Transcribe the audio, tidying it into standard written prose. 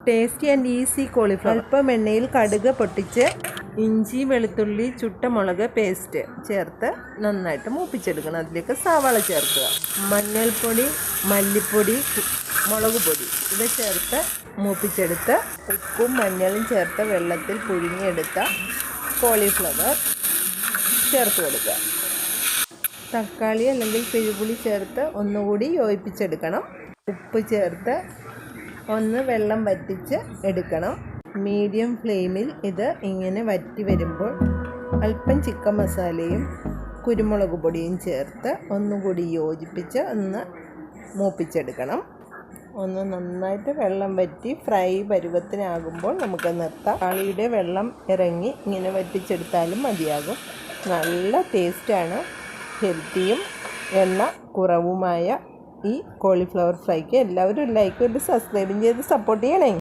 Tasty and easy cauliflower. അല്പം എണ്ണയിൽ കടുക് പൊട്ടിച്ച് ഇഞ്ചി വെളുത്തുള്ളി ചുട്ട മുളക് പേസ്റ്റ് ചേർത്ത് നന്നായിട്ട് മൂപ്പിച്ചെടുക്കണം. അതിലേക്ക് സവാള ചേർക്കുക. മഞ്ഞൾപ്പൊടി, മല്ലിപ്പൊടി, മുളക് പൊടി ഇവ ചേർത്ത് മൂപ്പിച്ചെടുത്ത് ഉപ്പും മഞ്ഞളും ചേർത്ത് വെള്ളത്തിൽ പുഴുങ്ങിയെടുത്ത കോളിഫ്ലവർ ചേർത്ത് കൊടുക്കുക. തക്കാളി അല്ലെങ്കിൽ പിഴുപുളി ചേർത്ത് ഒന്നുകൂടി യോജിപ്പിച്ചെടുക്കണം. ഉപ്പ് ചേർത്ത് ഒന്ന് വെള്ളം വറ്റിച്ച് എടുക്കണം. മീഡിയം ഫ്ലെയിമിൽ ഇത് ഇങ്ങനെ വറ്റി വരുമ്പോൾ അല്പം ചിക്കൻ മസാലയും കുരുമുളക് പൊടിയും ചേർത്ത് ഒന്നുകൂടി യോജിപ്പിച്ച് ഒന്ന് മൂപ്പിച്ചെടുക്കണം. ഒന്ന് നന്നായിട്ട് വെള്ളം വറ്റി ഫ്രൈ പരുവത്തിനാകുമ്പോൾ നമുക്ക് നിർത്താം. തക്കാളിയുടെ വെള്ളം ഇറങ്ങി ഇങ്ങനെ വറ്റിച്ചെടുത്താലും മതിയാകും. നല്ല ടേസ്റ്റാണ്. ഹെൽത്തിയും എണ്ണ കുറവുമായ ഈ കോളിഫ്ലവർ ഫ്രൈക്ക് എല്ലാവരും ലൈക്ക് ചെയ്ത് സബ്സ്ക്രൈബും ചെയ്ത് സപ്പോർട്ട് ചെയ്യണേ.